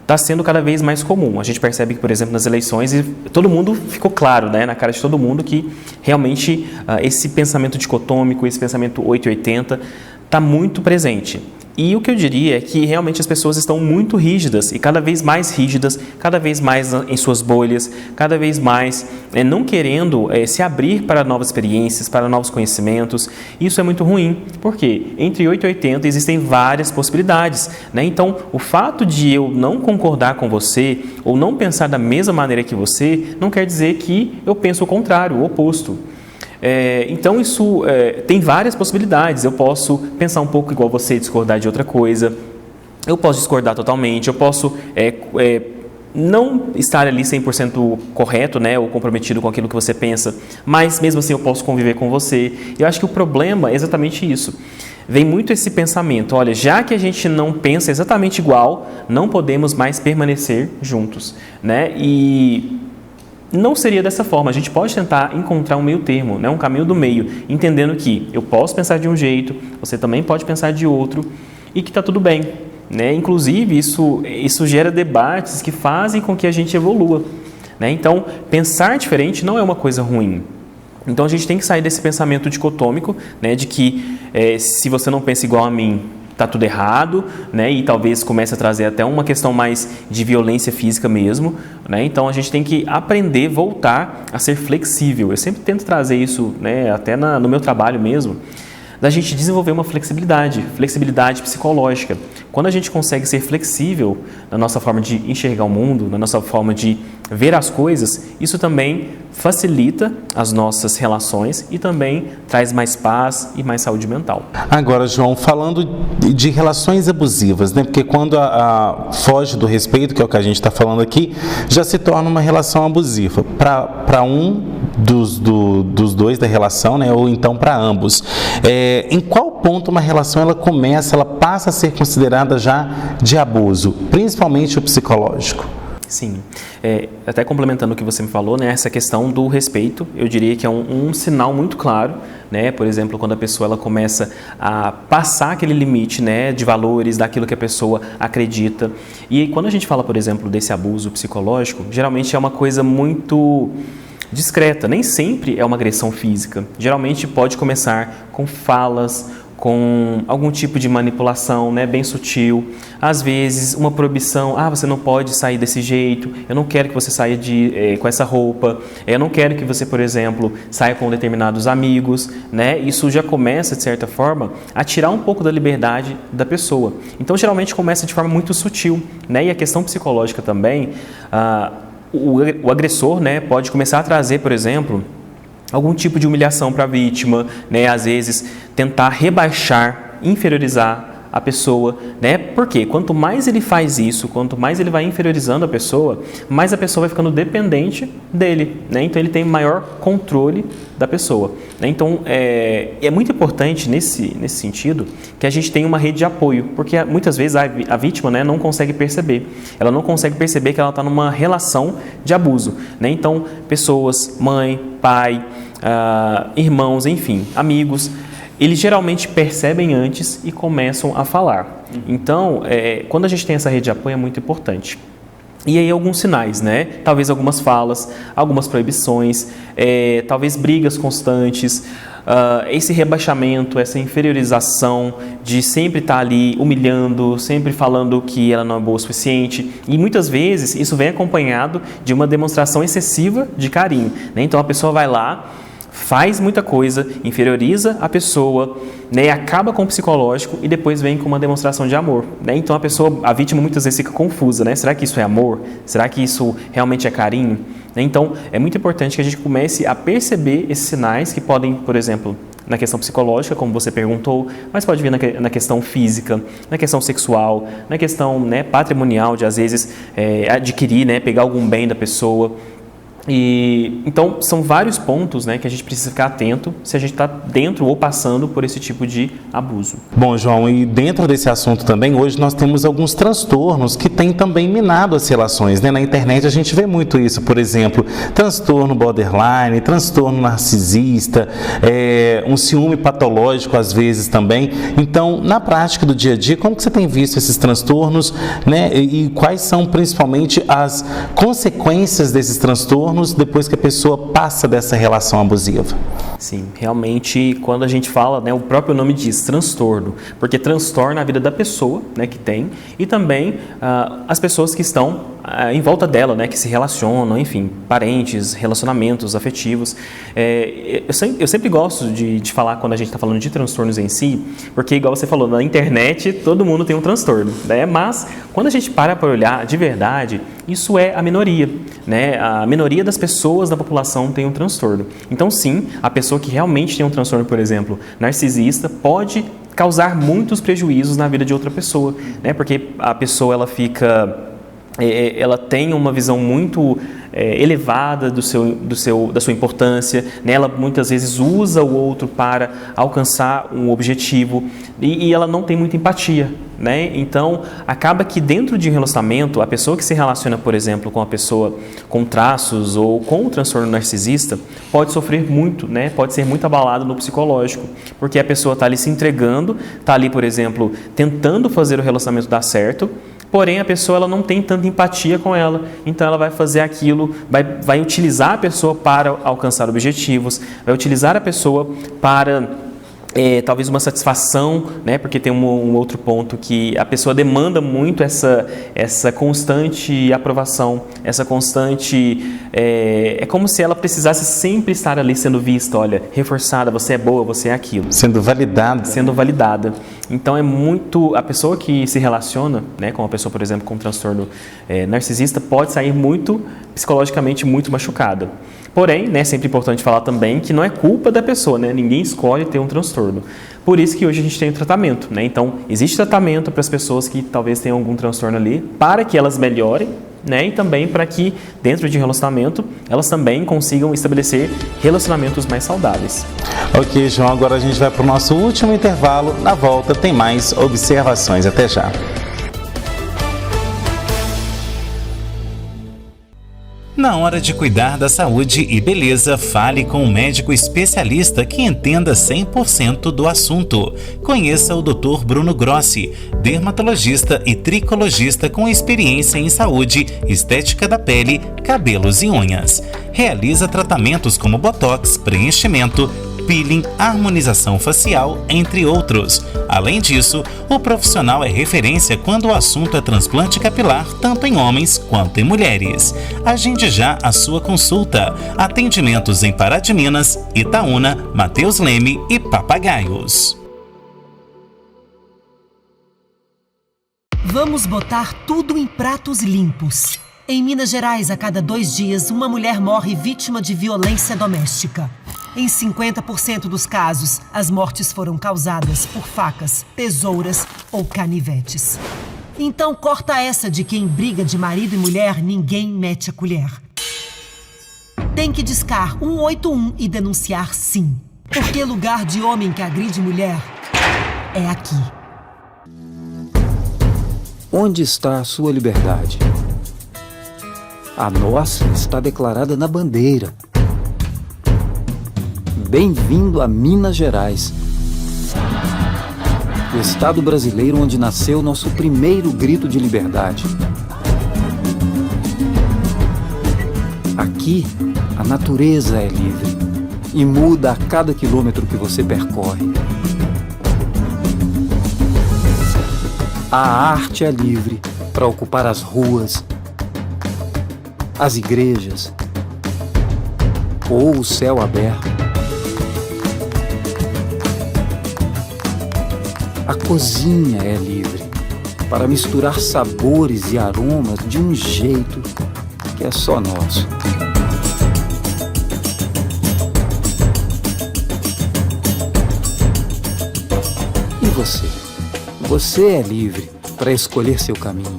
está sendo cada vez mais comum. A gente percebe que, por exemplo, nas eleições, todo mundo ficou claro, né, na cara de todo mundo que realmente esse pensamento dicotômico, esse pensamento 880 está muito presente. E o que eu diria é que realmente as pessoas estão muito rígidas e cada vez mais rígidas, cada vez mais em suas bolhas, cada vez mais não querendo se abrir para novas experiências, para novos conhecimentos. Isso é muito ruim, porque entre 8 e 80 existem várias possibilidades, né? Então, o fato de eu não concordar com você ou não pensar da mesma maneira que você, não quer dizer que eu penso o contrário, o oposto. Então, isso tem várias possibilidades. Eu posso pensar um pouco igual você, discordar de outra coisa. Eu posso discordar totalmente. Eu posso não estar ali 100% correto, né, ou comprometido com aquilo que você pensa, mas mesmo assim eu posso conviver com você. Eu acho que o problema é exatamente isso. Vem muito esse pensamento, olha, já que a gente não pensa exatamente igual, não podemos mais permanecer juntos, né? E não seria dessa forma. A gente pode tentar encontrar um meio termo, né? Um caminho do meio, entendendo que eu posso pensar de um jeito, você também pode pensar de outro e que está tudo bem, né? Inclusive, isso gera debates que fazem com que a gente evolua, né? Então, pensar diferente não é uma coisa ruim. Então, a gente tem que sair desse pensamento dicotômico, né? De que se você não pensa igual a mim, está tudo errado, né? E talvez comece a trazer até uma questão mais de violência física mesmo, né? Então, a gente tem que aprender, voltar a ser flexível. Eu sempre tento trazer isso, né? Até no meu trabalho mesmo, da gente desenvolver uma flexibilidade psicológica. Quando a gente consegue ser flexível na nossa forma de enxergar o mundo, na nossa forma de ver as coisas, isso também facilita as nossas relações e também traz mais paz e mais saúde mental. Agora, João, falando de relações abusivas, né? Porque quando foge do respeito, que é o que a gente está falando aqui, já se torna uma relação abusiva. Para um, dos dois da relação, né? Ou então para ambos. Em qual ponto uma relação ela passa a ser considerada já de abuso, principalmente o psicológico? Sim, até complementando o que você me falou, né, essa questão do respeito, eu diria que é um sinal muito claro, né, por exemplo, quando a pessoa ela começa a passar aquele limite, né, de valores, daquilo que a pessoa acredita. E quando a gente fala, por exemplo, desse abuso psicológico, geralmente é uma coisa muito discreta, nem sempre é uma agressão física. Geralmente pode começar com falas, com algum tipo de manipulação, né, bem sutil. Às vezes, uma proibição, você não pode sair desse jeito, eu não quero que você saia com essa roupa, eu não quero que você, por exemplo, saia com determinados amigos, né? Isso já começa, de certa forma, a tirar um pouco da liberdade da pessoa. Então, geralmente, começa de forma muito sutil, né? E a questão psicológica também, o agressor, né, pode começar a trazer, por exemplo, algum tipo de humilhação para a vítima, né? Às vezes tentar rebaixar, inferiorizar a pessoa, né? Porque quanto mais ele faz isso, quanto mais ele vai inferiorizando a pessoa, mais a pessoa vai ficando dependente dele, né? Então ele tem maior controle da pessoa, né? Então é muito importante nesse sentido que a gente tenha uma rede de apoio, porque muitas vezes a vítima, né, não consegue perceber, ela não consegue perceber que ela está numa relação de abuso, né? Então pessoas, mãe, pai, irmãos, enfim, amigos, eles geralmente percebem antes e começam a falar. Então, quando a gente tem essa rede de apoio é muito importante. E aí alguns sinais, né? Talvez algumas falas, algumas proibições, talvez brigas constantes, esse rebaixamento, essa inferiorização de sempre estar ali humilhando, sempre falando que ela não é boa o suficiente. E muitas vezes isso vem acompanhado de uma demonstração excessiva de carinho, né? Então a pessoa vai lá, faz muita coisa, inferioriza a pessoa, né, acaba com o psicológico e depois vem com uma demonstração de amor, né? Então a vítima muitas vezes fica confusa, né? Será que isso é amor? Será que isso realmente é carinho? Então é muito importante que a gente comece a perceber esses sinais que podem, por exemplo, na questão psicológica, como você perguntou, mas pode vir na questão física, na questão sexual, na questão, né, patrimonial, de às vezes adquirir, né, pegar algum bem da pessoa. E então são vários pontos, né, que a gente precisa ficar atento se a gente está dentro ou passando por esse tipo de abuso. Bom, João, e dentro desse assunto também, hoje nós temos alguns transtornos que têm também minado as relações, né? Na internet a gente vê muito isso, por exemplo, transtorno borderline, transtorno narcisista, um ciúme patológico às vezes também. Então, na prática do dia a dia, como que você tem visto esses transtornos, né? E quais são principalmente as consequências desses transtornos depois que a pessoa passa dessa relação abusiva? Sim, realmente quando a gente fala, né, o próprio nome diz transtorno, porque transtorna a vida da pessoa, né, que tem, e também as pessoas que estão em volta dela, né, que se relacionam, enfim, parentes, relacionamentos afetivos. Eu sempre gosto de falar quando a gente está falando de transtornos em si, porque igual você falou, na internet todo mundo tem um transtorno, né? Mas quando a gente para olhar de verdade, isso é a minoria, né? A minoria das pessoas da população tem um transtorno. Então sim, a pessoa que realmente tem um transtorno, por exemplo, narcisista, pode causar muitos prejuízos na vida de outra pessoa, né? Porque a pessoa ela tem uma visão muito elevada da sua importância, né? Ela muitas vezes usa o outro para alcançar um objetivo e ela não tem muita empatia, né? Então acaba que dentro de um relacionamento, a pessoa que se relaciona, por exemplo, com a pessoa com traços ou com o transtorno narcisista pode sofrer muito, né? Pode ser muito abalado no psicológico, porque a pessoa está ali se entregando, está ali, por exemplo, tentando fazer o relacionamento dar certo, porém a pessoa ela não tem tanta empatia com ela, então ela vai fazer aquilo, vai utilizar a pessoa para alcançar objetivos, vai utilizar a pessoa para talvez uma satisfação, né? Porque tem um outro ponto que a pessoa demanda muito essa constante aprovação, essa constante... É como se ela precisasse sempre estar ali sendo vista, olha, reforçada, você é boa, você é aquilo. Sendo validada. Sendo validada. Então é muito... A pessoa que se relaciona, né, com uma pessoa, por exemplo, com um transtorno narcisista, pode sair psicologicamente muito machucada. Porém, né, é sempre importante falar também que não é culpa da pessoa, né? Ninguém escolhe ter um transtorno. Por isso que hoje a gente tem o tratamento, né? Então, existe tratamento para as pessoas que talvez tenham algum transtorno ali, para que elas melhorem, né? E também para que dentro de relacionamento elas também consigam estabelecer relacionamentos mais saudáveis. Ok, João, agora a gente vai para o nosso último intervalo. Na volta tem mais observações. Até já. Na hora de cuidar da saúde e beleza, fale com um médico especialista que entenda 100% do assunto. Conheça o Dr. Bruno Grossi, dermatologista e tricologista com experiência em saúde, estética da pele, cabelos e unhas. Realiza tratamentos como botox, preenchimento, peeling, harmonização facial, entre outros. Além disso, o profissional é referência quando o assunto é transplante capilar, tanto em homens quanto em mulheres. Agende já a sua consulta. Atendimentos em Pará de Minas, Itaúna, Mateus Leme e Papagaios. Vamos botar tudo em pratos limpos. Em Minas Gerais, a cada 2 dias, uma mulher morre vítima de violência doméstica. Em 50% dos casos, as mortes foram causadas por facas, tesouras ou canivetes. Então corta essa de que em briga de marido e mulher ninguém mete a colher. Tem que discar 181 e denunciar sim. Porque lugar de homem que agride mulher é aqui. Onde está a sua liberdade? A nossa está declarada na bandeira. Bem-vindo a Minas Gerais, o estado brasileiro onde nasceu nosso primeiro grito de liberdade. Aqui, a natureza é livre e muda a cada quilômetro que você percorre. A arte é livre para ocupar as ruas, as igrejas ou o céu aberto. A cozinha é livre para misturar sabores e aromas de um jeito que é só nosso. E você? Você é livre para escolher seu caminho,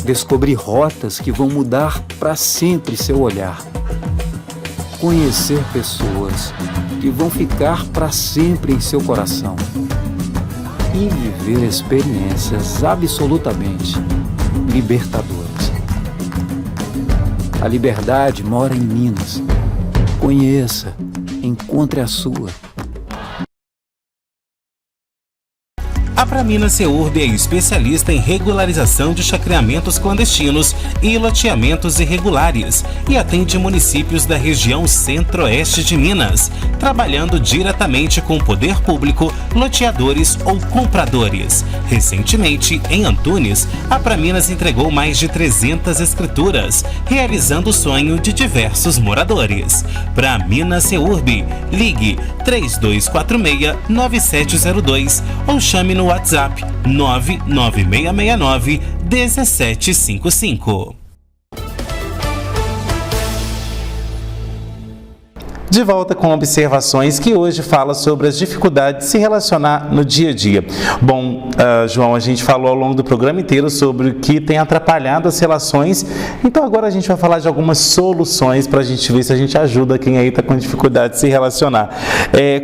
descobrir rotas que vão mudar para sempre seu olhar, conhecer pessoas que vão ficar para sempre em seu coração e viver experiências absolutamente libertadoras. A liberdade mora em Minas. Conheça, encontre a sua. A Praminas Seurb é especialista em regularização de chacreamentos clandestinos e loteamentos irregulares e atende municípios da região centro-oeste de Minas, trabalhando diretamente com o poder público, loteadores ou compradores. Recentemente, em Antunes, a Praminas entregou mais de 300 escrituras, realizando o sonho de diversos moradores. Praminas Seurb, ligue 3246-9702 ou chame no WhatsApp 99669-1755. De volta com observações que hoje fala sobre as dificuldades de se relacionar no dia a dia. Bom, João, a gente falou ao longo do programa inteiro sobre o que tem atrapalhado as relações, então agora a gente vai falar de algumas soluções para a gente ver se a gente ajuda quem aí está com dificuldade de se relacionar.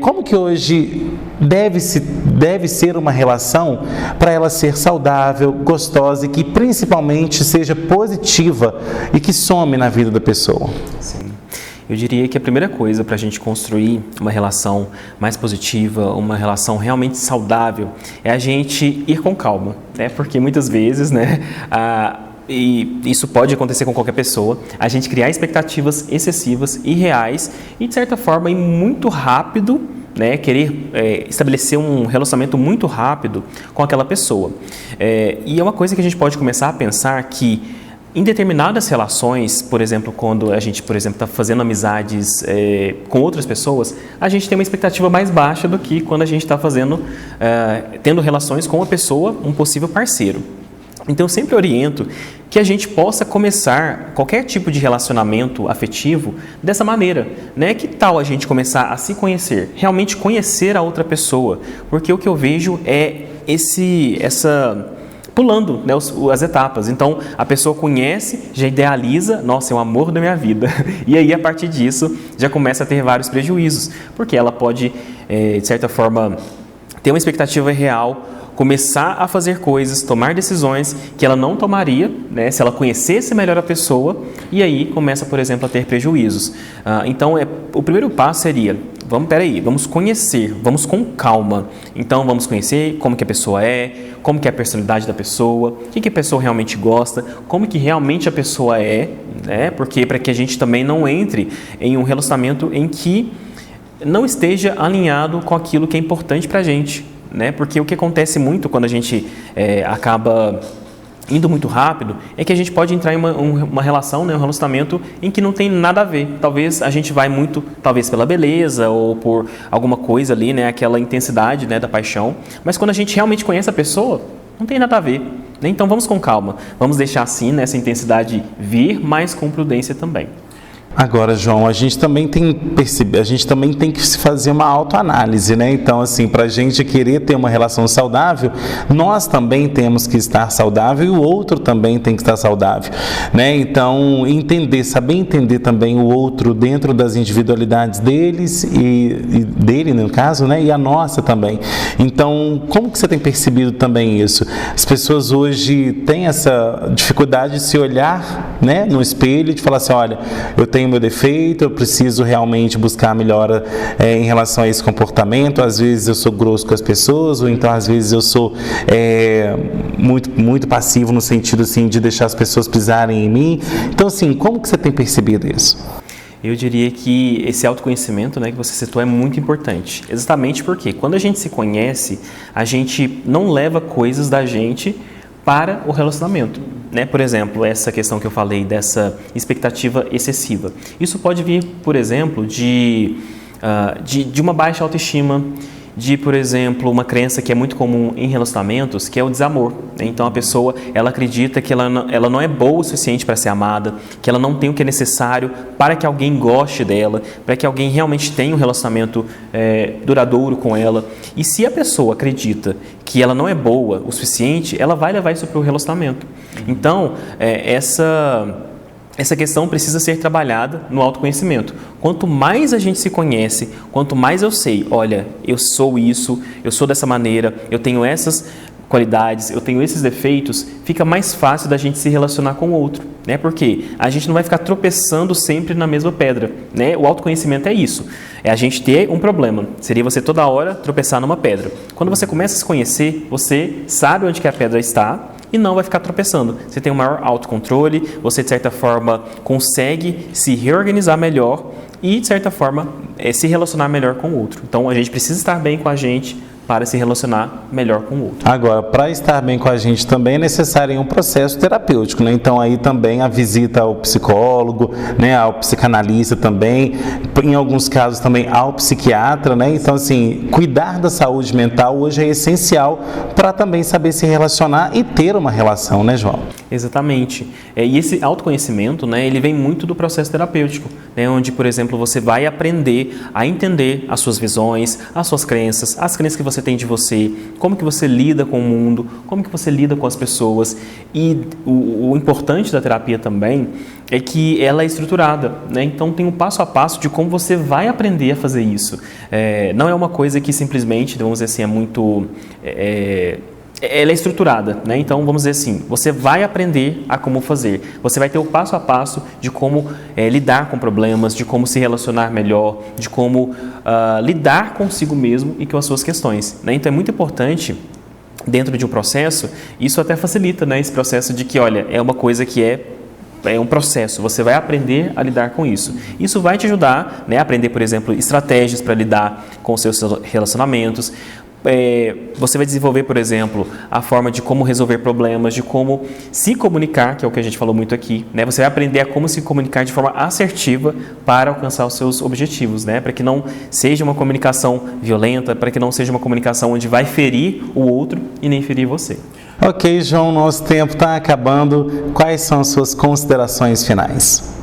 Como que hoje deve ser uma relação para ela ser saudável, gostosa e que principalmente seja positiva e que some na vida da pessoa? Sim. Eu diria que a primeira coisa para a gente construir uma relação mais positiva, uma relação realmente saudável, é a gente ir com calma, né? Porque muitas vezes, né, e isso pode acontecer com qualquer pessoa, a gente criar expectativas excessivas, irreais e, de certa forma, ir muito rápido, né, querer estabelecer um relacionamento muito rápido com aquela pessoa. E é uma coisa que a gente pode começar a pensar que em determinadas relações, por exemplo, quando a gente, está fazendo amizades com outras pessoas, a gente tem uma expectativa mais baixa do que quando a gente está tendo relações com uma pessoa, um possível parceiro. Então, eu sempre oriento que a gente possa começar qualquer tipo de relacionamento afetivo dessa maneira, né? Que tal a gente começar a se conhecer, realmente conhecer a outra pessoa? Porque o que eu vejo é essa pulando, né, as etapas. Então, a pessoa conhece, já idealiza, nossa, é o amor da minha vida. E aí, a partir disso, já começa a ter vários prejuízos, porque ela pode, de certa forma, ter uma expectativa real, começar a fazer coisas, tomar decisões que ela não tomaria, né, se ela conhecesse melhor a pessoa, e aí começa, por exemplo, a ter prejuízos. Então, o primeiro passo seria, vamos conhecer, vamos com calma. Então, vamos conhecer como que a pessoa é, como que é a personalidade da pessoa, o que a pessoa realmente gosta, como que realmente a pessoa é, né, porque para que a gente também não entre em um relacionamento em que não esteja alinhado com aquilo que é importante para a gente. Né? Porque o que acontece muito quando a gente acaba indo muito rápido é que a gente pode entrar em uma relação, né, um relacionamento em que não tem nada a ver. Talvez a gente vai muito, talvez pela beleza ou por alguma coisa ali, né, aquela intensidade, né, da paixão. Mas quando a gente realmente conhece a pessoa, não tem nada a ver. Né? Então vamos com calma, vamos deixar assim, né, essa intensidade vir, mas com prudência também. Agora, João, a gente também tem que se fazer uma autoanálise, né? Então, assim, para a gente querer ter uma relação saudável, nós também temos que estar saudável e o outro também tem que estar saudável, né? Então, saber entender também o outro dentro das individualidades deles e dele, no caso, né? E a nossa também. Então, como que você tem percebido também isso? As pessoas hoje têm essa dificuldade de se olhar, né, no espelho e de falar assim, olha, eu tenho meu defeito, eu preciso realmente buscar a melhora em relação a esse comportamento. Às vezes eu sou grosso com as pessoas, ou então às vezes eu sou muito passivo no sentido assim, de deixar as pessoas pisarem em mim. Então, assim, como que você tem percebido isso? Eu diria que esse autoconhecimento, né, que você citou é muito importante. Exatamente porque quando a gente se conhece, a gente não leva coisas da gente para o relacionamento. Né? Por exemplo, essa questão que eu falei dessa expectativa excessiva. Isso pode vir, por exemplo, de uma baixa autoestima, de, por exemplo, uma crença que é muito comum em relacionamentos, que é o desamor. Né? Então, a pessoa, ela acredita que ela não é boa o suficiente para ser amada, que ela não tem o que é necessário para que alguém goste dela, para que alguém realmente tenha um relacionamento duradouro com ela. E se a pessoa acredita que ela não é boa o suficiente, ela vai levar isso para o relacionamento. Então, essa questão precisa ser trabalhada no autoconhecimento. Quanto mais a gente se conhece, quanto mais eu sei, olha, eu sou isso, eu sou dessa maneira, eu tenho essas qualidades, eu tenho esses defeitos, fica mais fácil da gente se relacionar com o outro, né? Porque a gente não vai ficar tropeçando sempre na mesma pedra, né? O autoconhecimento é isso, é a gente ter um problema, seria você toda hora tropeçar numa pedra. Quando você começa a se conhecer, você sabe onde que a pedra está e não vai ficar tropeçando. Você tem um maior autocontrole, você de certa forma consegue se reorganizar melhor e de certa forma se relacionar melhor com o outro. Então a gente precisa estar bem com a gente para se relacionar melhor com o outro. Agora, para estar bem com a gente também é necessário um processo terapêutico, né? Então aí também a visita ao psicólogo, né, ao psicanalista também, em alguns casos também ao psiquiatra, né? Então assim, cuidar da saúde mental hoje é essencial para também saber se relacionar e ter uma relação, né, João? Exatamente. E esse autoconhecimento, né, ele vem muito do processo terapêutico, né, onde, por exemplo, você vai aprender a entender as suas visões, as suas crenças, as crenças que você tem de você, como que você lida com o mundo, como que você lida com as pessoas. E o importante da terapia também é que ela é estruturada, né? Então tem um passo a passo de como você vai aprender a fazer isso. Não é uma coisa que simplesmente, vamos dizer assim, é muito... ela é estruturada, né? Então vamos dizer assim, você vai aprender a como fazer, você vai ter o passo a passo de como lidar com problemas, de como se relacionar melhor, de como lidar consigo mesmo e com as suas questões, né? Então é muito importante, dentro de um processo, isso até facilita, né, esse processo de que, olha, é uma coisa que é um processo, você vai aprender a lidar com isso. Isso vai te ajudar, né, a aprender, por exemplo, estratégias para lidar com os seus relacionamentos. Você vai desenvolver, por exemplo, a forma de como resolver problemas, de como se comunicar, que é o que a gente falou muito aqui, né? Você vai aprender a como se comunicar de forma assertiva para alcançar os seus objetivos, né? Para que não seja uma comunicação violenta, para que não seja uma comunicação onde vai ferir o outro e nem ferir você. Ok, João, nosso tempo está acabando. Quais são as suas considerações finais?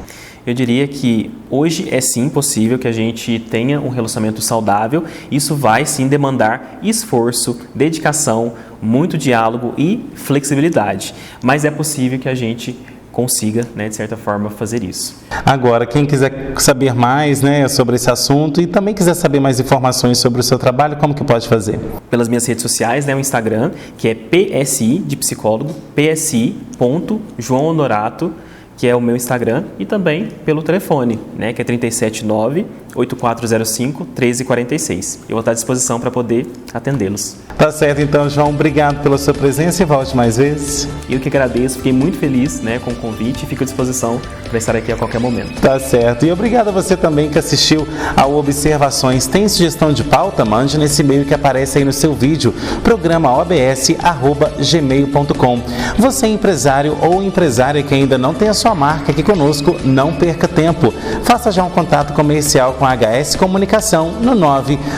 Eu diria que hoje é sim possível que a gente tenha um relacionamento saudável. Isso vai sim demandar esforço, dedicação, muito diálogo e flexibilidade. Mas é possível que a gente consiga, né, de certa forma, fazer isso. Agora, quem quiser saber mais, né, sobre esse assunto e também quiser saber mais informações sobre o seu trabalho, como que pode fazer? Pelas minhas redes sociais, né, o Instagram, que é PSI de psicólogo, psi.joaohonorato, que é o meu Instagram, e também pelo telefone, né, que é 379-8405-1346. Eu vou estar à disposição para poder atendê-los. Tá certo, então, João, obrigado pela sua presença e volte mais vezes. Eu que agradeço, fiquei muito feliz, né, com o convite e fico à disposição para estar aqui a qualquer momento. Tá certo, e obrigado a você também que assistiu ao Observações. Tem sugestão de pauta? Mande nesse e-mail que aparece aí no seu vídeo, programaobs@gmail.com. Você é empresário ou empresária que ainda não tem a sua marca aqui conosco, não perca tempo. Faça já um contato comercial com a HS Comunicação no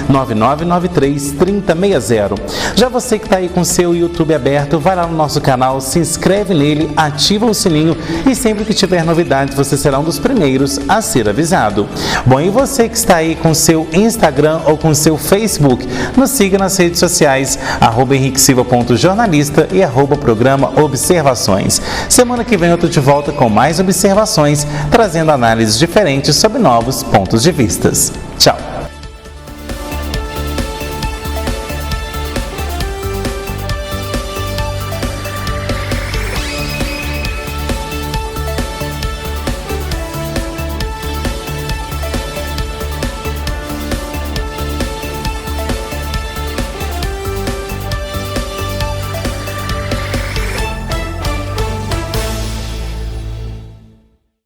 99993-3060. Já você que está aí com o seu YouTube aberto, vai lá no nosso canal, se inscreve nele, ativa o sininho e sempre que tiver novidades você será um dos primeiros a ser avisado. Bom, e você que está aí com o seu Instagram ou com o seu Facebook, nos siga nas redes sociais, @henriquesilva.jornalista e @programa Observações. Semana que vem eu estou de volta com mais observações, trazendo análises diferentes sobre novos pontos de vistas. Tchau!